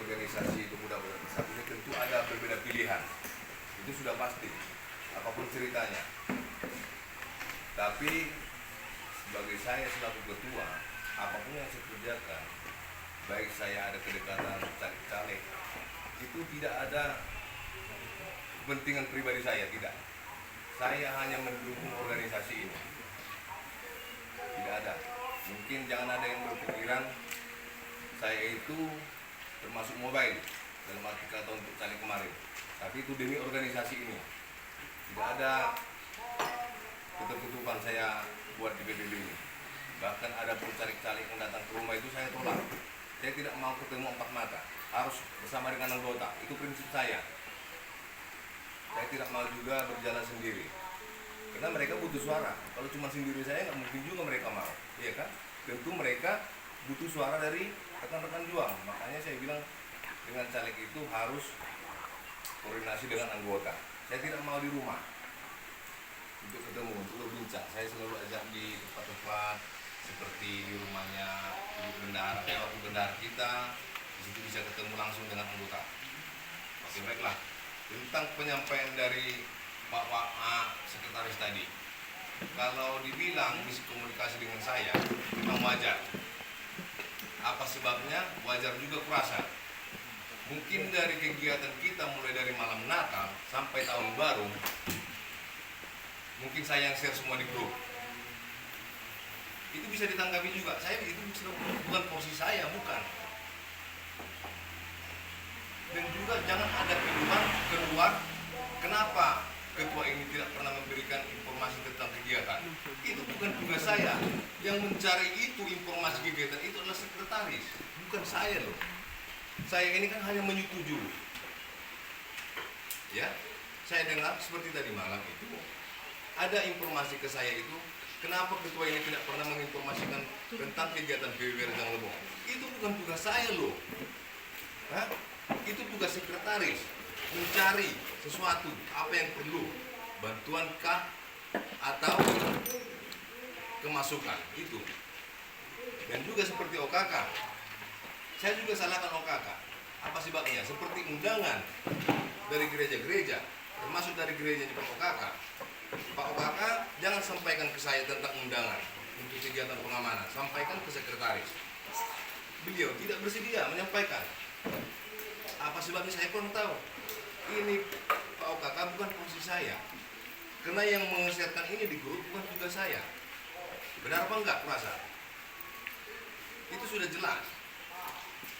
organisasi pemuda bersatu ini tentu ada berbeda pilihan, itu sudah pasti, apapun ceritanya. Tapi sebagai saya selaku ketua, apapun yang saya kerjakan, baik saya ada kedekatan caleg-caleg, itu tidak ada kepentingan pribadi saya, tidak. Saya hanya mendukung organisasi ini, tidak ada. Mungkin jangan ada yang berpikiran saya itu termasuk mobile dalam arti kata untuk caleg kemarin, tapi itu demi organisasi ini. Tidak ada ketutupan saya buat di PBB ini. Bahkan ada pun caleg-caleg yang datang ke rumah itu saya tolak. Saya tidak mau ketemu empat mata, harus bersama dengan anggota. Itu prinsip saya. Saya tidak mau juga berjalan sendiri, karena mereka butuh suara. Kalau cuma sendiri saya nggak mungkin juga mereka mau, iya kan? Tentu mereka butuh suara dari rekan-rekan juang. Makanya saya bilang dengan caleg itu harus koordinasi dengan anggota. Saya tidak mau di rumah untuk ketemu, untuk berbincang. Saya selalu ajak di tempat-tempat seperti di rumahnya ibu bendahara, waktu bendahara kita. Di situ bisa ketemu langsung dengan anggota. Oke, baiklah. Tentang penyampaian dari Pak Wak sekretaris tadi, kalau dibilang miskomunikasi dengan saya, memang wajar. Apa sebabnya? Wajar juga kurasa. Mungkin dari kegiatan kita mulai dari malam Natal sampai tahun baru, mungkin saya yang share semua di grup. Itu bisa ditanggapi juga. Saya itu bukan posisi saya, bukan. Dan juga jangan ada keluar kenapa ketua ini tidak pernah memberikan informasi tentang kegiatan. Itu bukan tugas saya. Yang mencari itu informasi kegiatan itu adalah sekretaris, bukan saya loh. Saya ini kan hanya menyetujui. Ya, saya dengar seperti tadi malam itu ada informasi ke saya itu, kenapa ketua ini tidak pernah menginformasikan tentang kegiatan PBB Rejang Lebong. Itu bukan tugas saya loh. Hah? Itu tugas sekretaris, mencari sesuatu, apa yang perlu, bantuan kah atau kemasukan itu. Dan juga seperti OKK, saya juga salahkan OKK. Apa sebabnya? Seperti undangan dari gereja-gereja, termasuk dari gereja di Pak OKK. Pak OKK jangan sampaikan ke saya tentang undangan untuk kegiatan pengamanan, sampaikan ke sekretaris. Beliau tidak bersedia menyampaikan. Apa sebabnya saya kurang tahu. Ini Pak OKK bukan posisi saya. Karena yang mengeserkan ini di grup bukan juga saya. Benar apa enggak, merasa? Itu sudah jelas.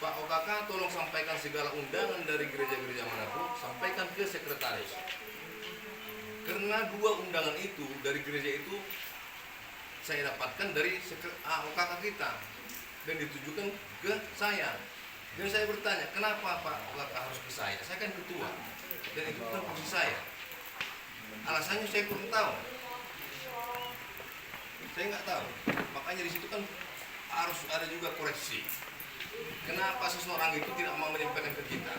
Pak OKK tolong sampaikan segala undangan dari gereja-gereja manapun, sampaikan ke sekretaris. Karena dua undangan itu dari gereja itu saya dapatkan dari OKK kita dan ditujukan ke saya. Dan saya bertanya, kenapa Pak OKK harus ke saya? Saya kan ketua dan itu bukan posisi saya. Alasannya saya kurang tahu. Saya nggak tahu. Makanya di situ kan harus ada juga koreksi. Kenapa seseorang itu tidak mau menyampaikan ke kita?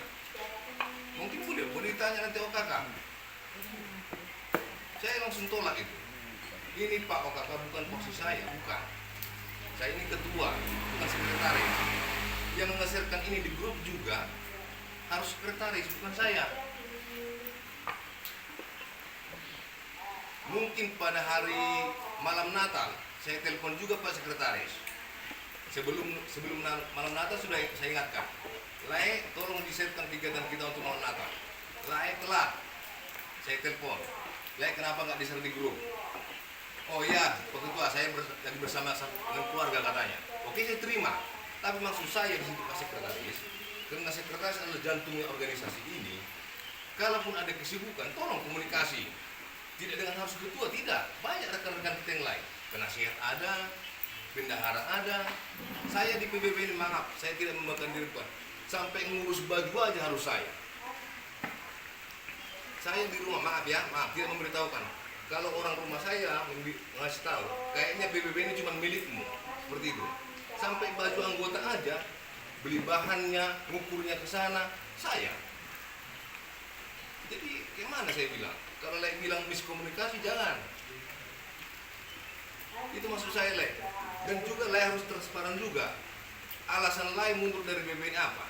Mungkin boleh ditanya nanti OKK. Saya langsung tolak itu. Ini Pak OKK bukan posisi saya, bukan. Saya ini ketua, bukan sekretaris. Yang mengeserkan ini di grup juga harus sekretaris, bukan saya. Mungkin pada hari malam Natal saya telepon juga Pak Sekretaris. Sebelum malam Natal sudah saya ingatkan, Lai tolong disetkan kegiatan kita untuk malam Natal. Lai telat, saya telepon. Lai kenapa nggak di-share di grup? Oh iya, Pak Ketua, saya lagi bersama dengan keluarga katanya. Oke, saya terima. Tapi maksud saya di situ Pak Sekretaris, karena sekretaris adalah jantungnya organisasi ini. Kalaupun ada kesibukan, tolong komunikasi. Tidak dengan harus ketua, tidak. Banyak rekan-rekan kita yang lain. Penasihat ada, bendahara ada. Saya di PBB ini, maaf, saya tidak memakan diri Pak. Sampai ngurus baju aja harus saya. Saya di rumah, maaf ya, tidak memberitahukan. Kalau orang rumah saya ngasih tahu, kayaknya PBB ini cuma milikmu, seperti itu. Sampai baju anggota aja, beli bahannya, ngukurnya ke sana, saya. Jadi gimana saya bilang? Kalau Lek bilang miskomunikasi, jangan. Itu maksud saya, Lek. Dan juga Lek harus transparan juga. alasan lain mundur dari BBM apa?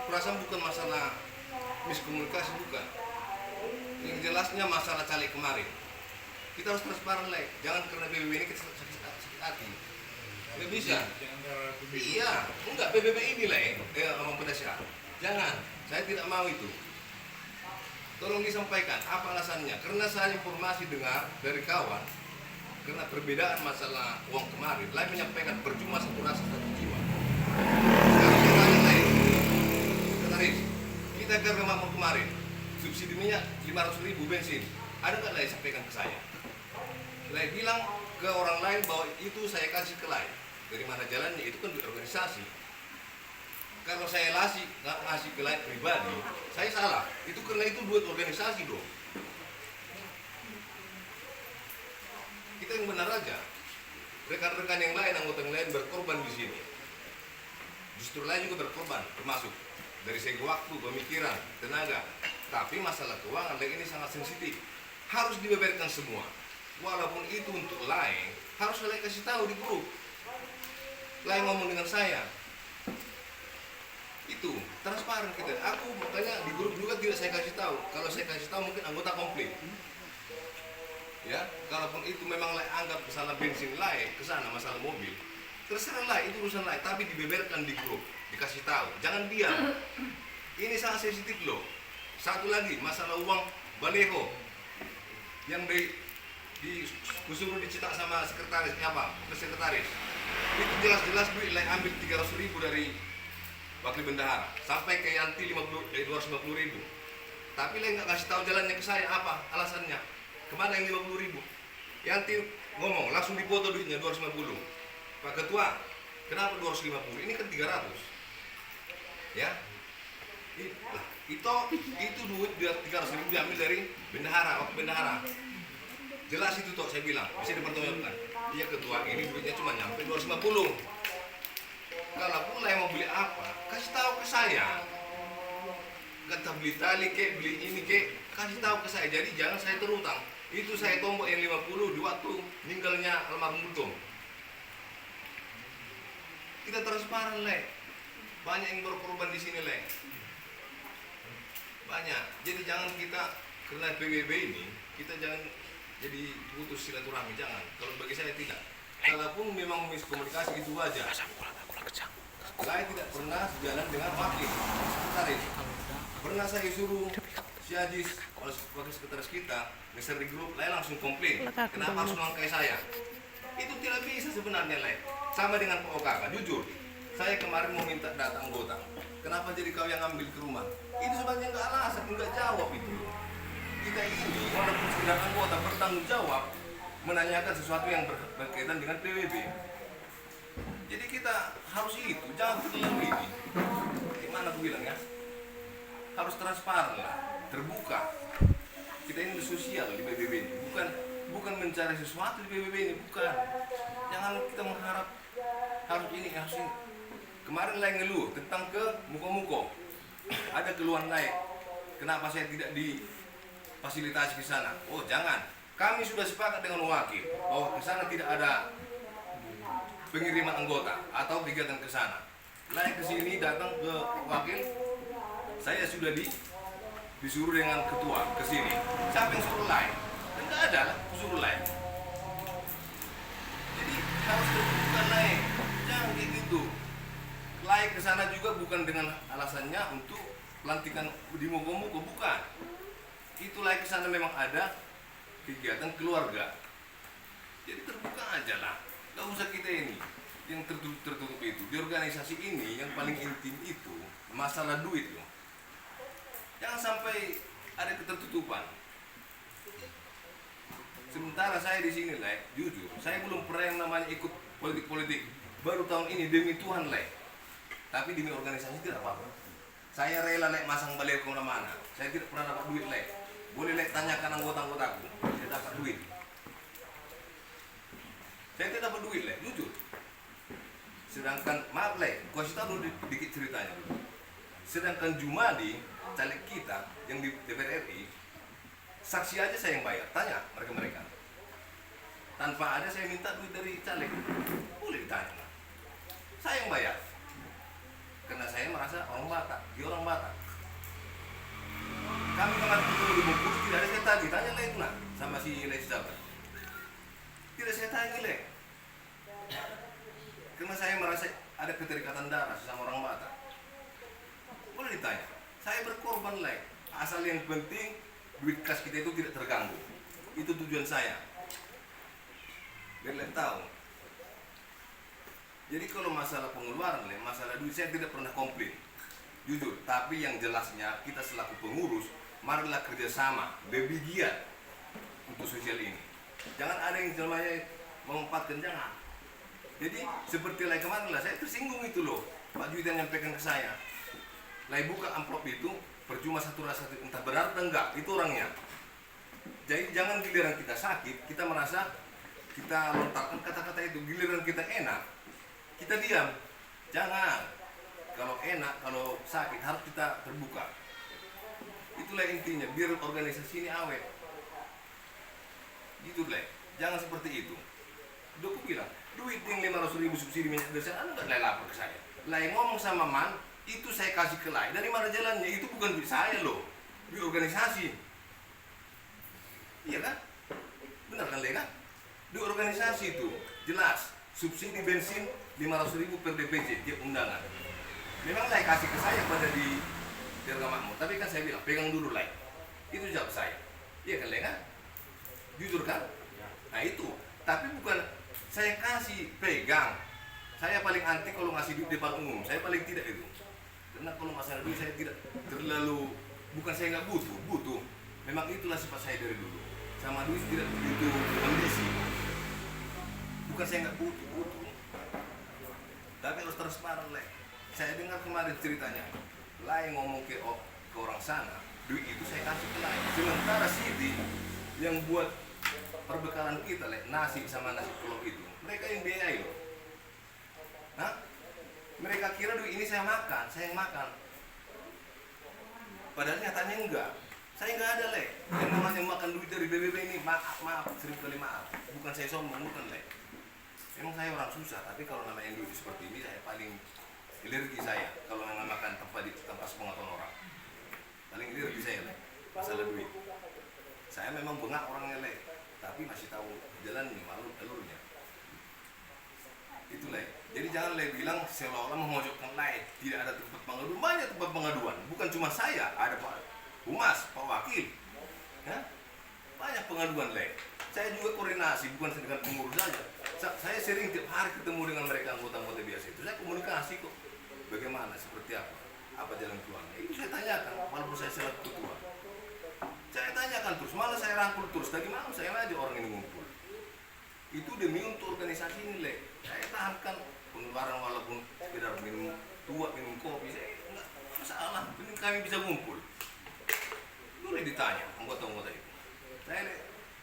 Perasaan bukan masalah miskomunikasi, bukan. Yang jelasnya masalah caleg kemarin. Kita harus transparan lah, jangan karena BBB ini kita sakit hati. Nggak bisa. Iya, enggak BBB ini lah ngomong pedasnya. Jangan, saya tidak mau itu. Tolong disampaikan apa alasannya? Karena saya informasi dengar dari kawan, karena perbedaan masalah uang kemarin, lain menyampaikan percuma satu rasa satu jiwa. Sekarang saya tanya lain, sekretaris, kita ke rumah kemarin, subsidi minyak 500.000 bensin, ada nggak lain sampaikan ke saya? Lain bilang ke orang lain bahwa itu saya kasih ke lain. Dari mana jalannya? Itu kan duit organisasi. Kalau saya ngasih ke lain pribadi, saya salah. Itu karena itu duit organisasi dong. Kita yang benar aja. Rekan-rekan yang lain, anggota yang lain berkorban di sini. Justru lain juga berkorban, termasuk dari segi waktu, pemikiran, tenaga. Tapi masalah keuangan ini sangat sensitif. Harus dibeberkan semua. Walaupun itu untuk lain, harus lain kasih tahu di grup. Lain ngomong dengan saya. Itu transparan kita. Aku makanya di grup juga tidak saya kasih tahu. Kalau saya kasih tahu mungkin anggota komplain. Ya, kalaupun itu memang lain anggap masalah bensin lain ke sana masalah mobil, terserah lah itu urusan lain. Tapi dibeberkan di grup, dikasih tahu. Jangan diam. Ini sangat sensitif loh. Satu lagi masalah uang baleho yang disuruh dicetak sama sekretaris sekretaris itu jelas-jelas duit lain ambil 300.000 dari wakil bendahara sampai ke Yanti 250.000, tapi lain nggak kasih tahu jalannya ke saya apa alasannya, kemana yang 50.000. Yanti ngomong langsung dipoto duitnya 250. Pak Ketua, kenapa 250? Ini kan 300 ya. Itu duit 300.000 diambil dari bendahara, wakil bendahara. Jelas itu toh saya bilang, bisa dipertanggungjawabkan. Iya Ketua, ini duitnya cuma nyampe 250. Kalau pula yang mau beli apa, kasih tahu ke saya. Kata beli tali kek, beli ini kek, kasih tahu ke saya. Jadi jangan saya terutang. Itu saya tombok yang 50 di waktu meninggalnya almarhum Mutom. Kita transparan leh. Banyak yang berkorban di sini leh. Banyak. Jadi jangan kita karena PBB ini, kita jangan jadi putus silaturahmi, jangan. Kalau bagi saya tidak. Kalaupun memang miskomunikasi itu wajar. Saya tidak pernah sejalan dengan wakil sekretaris. Pernah saya suruh si Ajis, wakil sekretaris kita, ngeser di grup, lain langsung komplain. Kenapa harus melangkai saya? Itu tidak bisa sebenarnya, lain. Sama dengan Pak OKK, jujur. Saya kemarin mau minta data anggota. Kenapa jadi kau yang ambil ke rumah? Itu sebenarnya nggak alasan, nggak jawab itu. Kita ini walaupun sekedar anggota bertanggung jawab menanyakan sesuatu yang berkaitan dengan PBB. Jadi kita harus itu, jangan terlalu ini. Gimana aku bilang ya? Harus transparan lah, terbuka. Kita ini sosial di PBB ini, bukan mencari sesuatu di PBB ini, bukan. Jangan kita mengharap harus ini, harus ini. Kemarin lain ngeluh tentang ke muko-muko. Ada keluhan lain. Kenapa saya tidak difasilitasi ke sana? Oh jangan. Kami sudah sepakat dengan wakil bahwa ke sana tidak ada pengiriman anggota atau kegiatan ke sana. Lain ke sini datang ke wakil. Saya sudah disuruh dengan ketua ke sini. Siapa yang suruh lain? Enggak ada lah, suruh lain. Jadi harus terbuka lain. Jangan kayak gitu. Lain ke sana juga bukan dengan alasannya untuk pelantikan di muko-muko, bukan. Itu lain ke sana memang ada kegiatan keluarga. Jadi terbuka aja lah. Gak usah kita ini yang tertutup itu. Di organisasi ini yang paling intim itu masalah duit loh. Jangan sampai ada ketertutupan. Sementara saya di sini lah, jujur, saya belum pernah yang namanya ikut politik-politik. Baru tahun ini demi Tuhan lah. Tapi demi organisasi tidak apa-apa. Saya rela masang balik ke mana-mana. Saya tidak pernah dapat duit lah. Boleh tanyakan anggota-anggotaku. Saya dapat duit. Saya tidak dapat duit lah, jujur. Sedangkan maaf lah, gua kasih tahu dulu dikit ceritanya dulu. Sedangkan Jumadi, caleg kita yang di DPR RI, saksi aja saya yang bayar. Tanya mereka-mereka. Tanpa ada saya minta duit dari caleg. Boleh ditanya. Saya yang bayar. merasa orang Batak, dia orang Batak. Kami kemarin ketemu di Bengkulu, tidak ada saya tanya, tanya lah itu nak sama si Sahabat. Tidak saya tanya leh. Karena saya merasa ada keterikatan darah sama orang Batak. Boleh ditanya, saya berkorban leh. Asal yang penting duit kas kita itu tidak terganggu. Itu tujuan saya. Biar kalian tahu. Jadi kalau masalah pengeluaran leh, masalah duit saya tidak pernah komplain. Jujur, tapi yang jelasnya kita selaku pengurus, marilah kerjasama, lebih giat untuk sosial ini. Jangan ada yang namanya mengempatkan, jangan. Jadi seperti lah kemarin lah, saya tersinggung itu loh. Pak Juidan nyampaikan ke saya, lah buka amplop itu, percuma satu rasa entah benar atau enggak, itu orangnya. Jadi jangan giliran kita sakit, kita merasa kita lontarkan kata-kata itu, giliran kita enak, kita diam. Jangan. Kalau enak, kalau sakit harus kita terbuka. Itulah intinya, biar organisasi ini awet. Gitu lah. Jangan seperti itu. Udah aku bilang, duit yang 500.000 subsidi minyak desa, anu gak lapor ke saya. Lai ngomong sama Man, itu saya kasih ke Lai. Dari mana jalannya? Itu bukan duit saya loh. Duit organisasi. Iya kan? Benar kan, Lai kan? Duit organisasi itu, jelas. Subsidi bensin 500.000 per DPC, tiap undangan. Memang Lai kasih ke saya pada di Dirga Makmur, tapi kan saya bilang, pegang dulu Lai. Itu jawab saya. Iya kan, Lai kan? Jujur kan? Nah itu. Tapi bukan saya kasih, pegang. Saya paling anti kalau ngasih duit depan umum. Saya paling tidak itu. Karena kalau masalah duit saya tidak terlalu, bukan saya nggak butuh. Memang itulah sifat saya dari dulu. Sama duit tidak begitu kondisi. Bukan saya nggak butuh. Tapi harus transparan Lai. Saya dengar kemarin ceritanya, Lai ngomong ke orang sana, duit itu saya kasih ke Lai. Sementara Siti yang buat perbekalan kita, Lai, nasi sama nasi pulau itu, mereka yang biayai loh. Nah, mereka kira duit ini saya yang makan. Padahal nyatanya enggak. Saya enggak ada, Lai. Yang namanya makan duit dari BBB ini, maaf, 1000 kali maaf. Bukan saya sombong, bukan, Lai. Emang saya orang susah, tapi kalau namanya duit seperti ini saya paling alergi saya kalau makan tanpa sepengetahuan orang. Paling alergi saya Lai, masalah duit. Saya memang bengak orangnya Lai, tapi masih tahu jalannya, alurnya. Itu Lai. Jadi jangan Lai bilang seolah-olah memojokkan Lai. Tidak ada tempat pengaduan, banyak tempat pengaduan. Bukan cuma saya, ada Pak Humas, Pak Wakil. Ya? Banyak pengaduan Lai. Saya juga koordinasi, bukan dengan pengurus saja. Saya sering tiap hari ketemu dengan mereka anggota-anggota biasa itu. Saya komunikasi kok. Bagaimana, seperti apa jalan keluarnya. Itu saya tanyakan, walaupun saya selaku ketua. Saya tanyakan terus, malah saya rangkul terus. Tadi malam saya ngajak orang ini ngumpul. Itu demi untuk organisasi ini, Le. Saya tahankan pengeluaran walaupun sekedar minum kopi. Saya enggak masalah, penting kami bisa ngumpul. Boleh ditanya anggota-anggota itu. Saya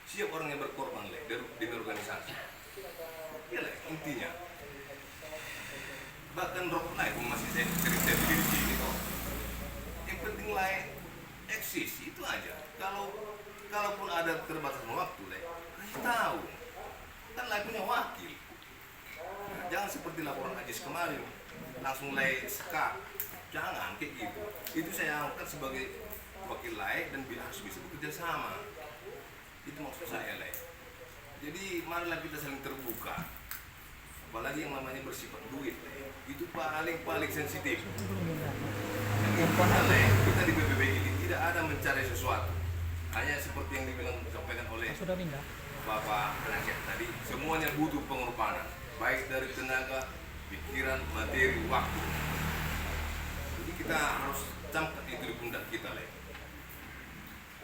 siap orang yang berkorban, Le, demi organisasi. Ya, Le, intinya. Bahkan rok naik masih saya cerita di sini kok. Yang penting lain eksis itu aja. Kalaupun ada keterbatasan waktu, kasih tahu. Kan Lai punya wakil. Nah, jangan seperti laporan Ajis kemarin langsung Lai sekat. Jangan kayak gitu. Itu saya angkat sebagai wakil Lai dan harus bisa bekerja sama. Itu maksud saya Lai. Jadi marilah kita saling terbuka. Apalagi yang namanya bersifat duit, itu paling sensitif. Kita di BBB ini tidak ada mencari sesuatu, hanya seperti yang disampaikan oleh Bapak penasihat tadi, semuanya butuh pengorbanan, baik dari tenaga, pikiran, materi, waktu. Jadi kita harus camkan itu di pundak kita,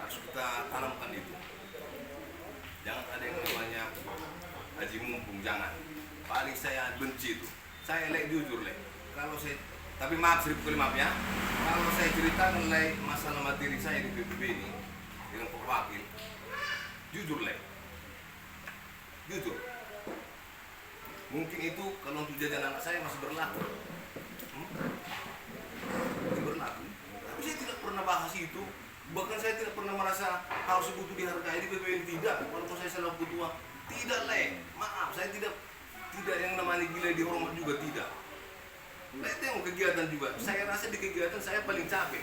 harus kita tanamkan itu. Jangan ada yang namanya haji mumpung, jangan. Paling saya benci itu. Saya jujur kalau saya, tapi maaf 1000 kali maaf ya. Kalau saya ceritakan masalah materi saya di BBB ini dengan Pak Wakil, jujur jujur. Mungkin itu kalau untuk jajan anak saya masih berlaku. Masih berlaku. Tapi saya tidak pernah bahas itu. Bahkan saya tidak pernah merasa harus butuh dihargai di BBB ini, tidak. Walaupun saya selalu ketua, tidak Maaf, saya tidak yang namanya gila dihormat juga tidak. Nah, tengok kegiatan juga. Saya rasa di kegiatan saya paling capek.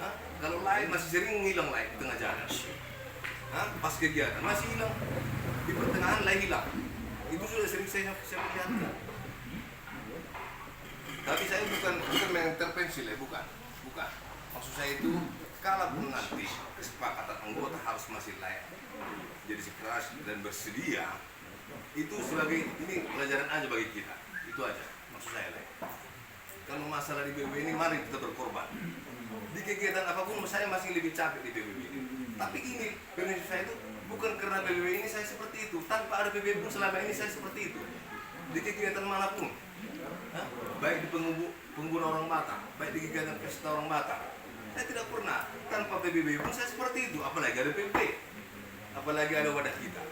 Hah? Kalau lain masih sering ngilang lain di tengah jalan. Hah? Pas kegiatan masih hilang. Di pertengahan lain hilang. Itu sudah sering saya perlihatkan. Tapi saya bukan mengintervensi lah, bukan. Maksud saya itu, kalaupun nanti kesepakatan anggota harus masih layak jadi sekeras dan bersedia, itu sebagai ini pelajaran aja bagi kita. Itu aja maksud saya lah. Kalau masalah di BBB ini, mari kita berkorban. Di kegiatan apapun saya masih lebih capek di BBB ini. Tapi ini prinsip saya itu bukan karena BBB ini saya seperti itu. Tanpa ada BBB pun selama ini saya seperti itu. Di kegiatan manapun, baik di pengguna orang Batak, baik di kegiatan pesta orang Batak, saya tidak pernah tanpa PBB pun saya seperti itu. Apalagi ada PBB, apalagi ada wadah kita.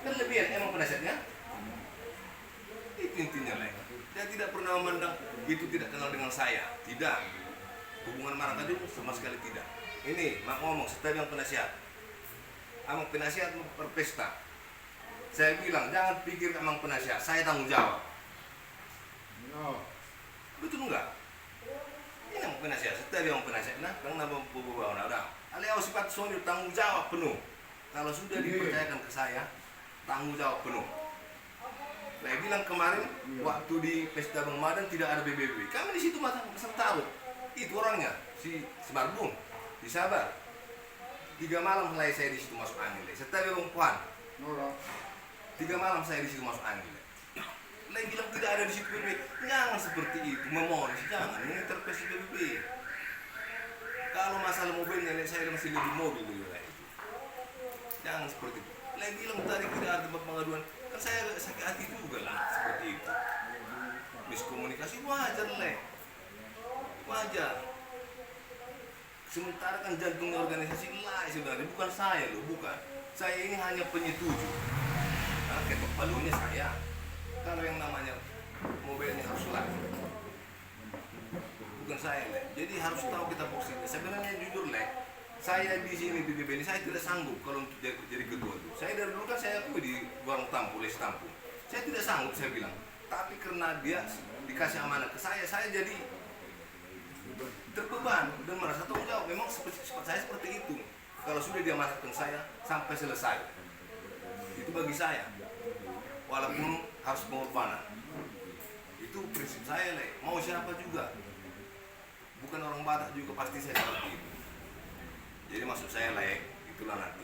Kan lebihan emang penasihatnya. Itu intinya lah. Saya tidak pernah memandang itu tidak kenal dengan saya. Tidak. Hubungan Marakaju sama sekali tidak. Ini mak ngomong setiap yang penasihat. Amang penasihat berpesta. Saya bilang jangan pikir amang penasihat. Saya tanggung jawab. Betul enggak? Ini yang penasihat, setiap yang penasihat, nah, karena bawa ada. Alih sifat sonir tanggung jawab penuh. Kalau sudah dipercayakan ke saya, tanggung jawab penuh. Saya bilang kemarin waktu di pesta Bang Madan tidak ada BBB. Kami di situ masang taruh. Itu orangnya, si Semarbung, di Sabar. 3 malam saya di situ masuk angin. Setiap Bang Puan. 3 malam saya di situ masuk angin. Lain bilang tidak ada di situ BBB. Jangan seperti itu, memoris, jangan mengintervensi BBB. Kalau masalah mobilnya, saya masih lebih mobil dulu lah itu. Jangan seperti itu. Lain bilang tadi tidak ada tempat pengaduan, kan saya sakit hati juga lah seperti itu. Miskomunikasi wajar lah, wajar. Sementara kan jantungnya organisasi lain sebenarnya, bukan saya loh, bukan. Saya ini hanya penyetuju. Nah, ketok palunya saya. Kalau yang namanya mobilnya harus lain, bukan saya leh. Jadi harus tahu kita posisinya. Sebenarnya jujur leh, saya di sini di BBB ini saya tidak sanggup kalau untuk jadi ketua itu. Saya dari dulu kan saya di Warung Tampu, Les Tampu. Saya tidak sanggup saya bilang. Tapi karena dia dikasih amanah ke saya jadi terbeban dan merasa tanggung jawab. Memang sifat saya seperti itu. Kalau sudah dia amanahkan saya sampai selesai, itu bagi saya. Walaupun harus pengorbanan, itu prinsip saya leh. Mau siapa juga, bukan orang Batak juga pasti saya seperti itu. Jadi maksud saya layak, itulah nanti.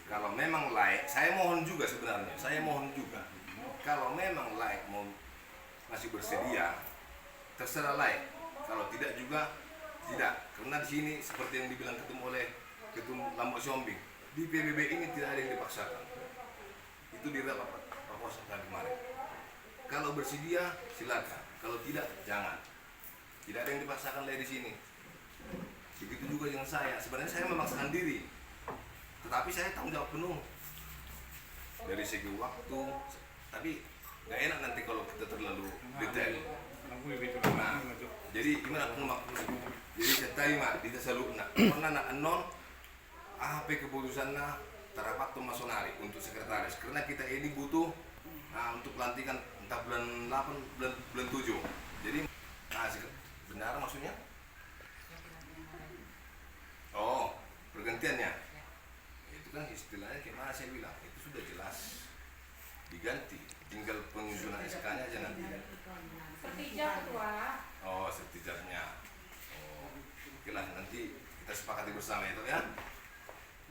Kalau memang layak, saya mohon juga sebenarnya. Saya mohon juga. Kalau memang layak mau masih bersedia, terserah layak. Kalau tidak juga tidak. Karena di sini seperti yang dibilang oleh Ketum Lombok Siombing, di PBB ini tidak ada yang dipaksakan. Itu di rapat proposal kemarin. Kalau bersedia silakan. Kalau tidak jangan. Tidak ada yang dipaksakan layak di sini. Begitu juga dengan saya. Sebenarnya saya memaksakan diri, tetapi saya tanggung jawab penuh dari segi waktu. Tapi nggak enak nanti kalau kita terlalu detail. Nah, jadi gimana aku maksud? Jadi saya terima tidak selalu nak. Karena nak anon apa keputusannya terapat masonari untuk sekretaris. Karena kita ini butuh untuk pelantikan entah bulan 8 bulan 7. Jadi benar maksudnya? Oh, pergantiannya. Itu kan istilahnya gimana saya bilang, itu sudah jelas diganti, tinggal penyusunan SK-nya aja nanti. Sertijab ketua. Oh, sertijabnya. Oh, oke lah, nanti kita sepakati bersama itu ya.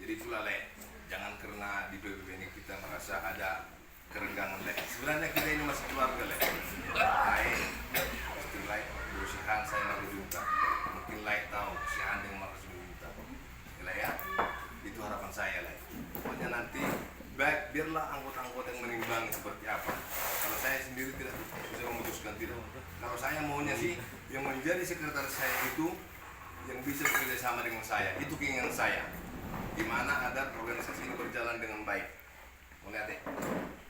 Jadi itulah leh, jangan karena di PBB ini kita merasa ada kerenggangan leh. Sebenarnya kita ini masih keluarga leh. Lain, mungkin lain berusaha saya mau juga. Mungkin lain tahu sihan dengan makasih minta. Gila ya, itu harapan saya leh. Pokoknya nanti baik biarlah anggota-anggota yang menimbang seperti apa. Kalau saya sendiri tidak bisa memutuskan tidak. Kalau saya maunya sih yang menjadi sekretaris saya itu yang bisa bekerja sama dengan saya. Itu keinginan saya. Di mana agar organisasi ini berjalan dengan baik. Mau lihat ya?